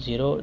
0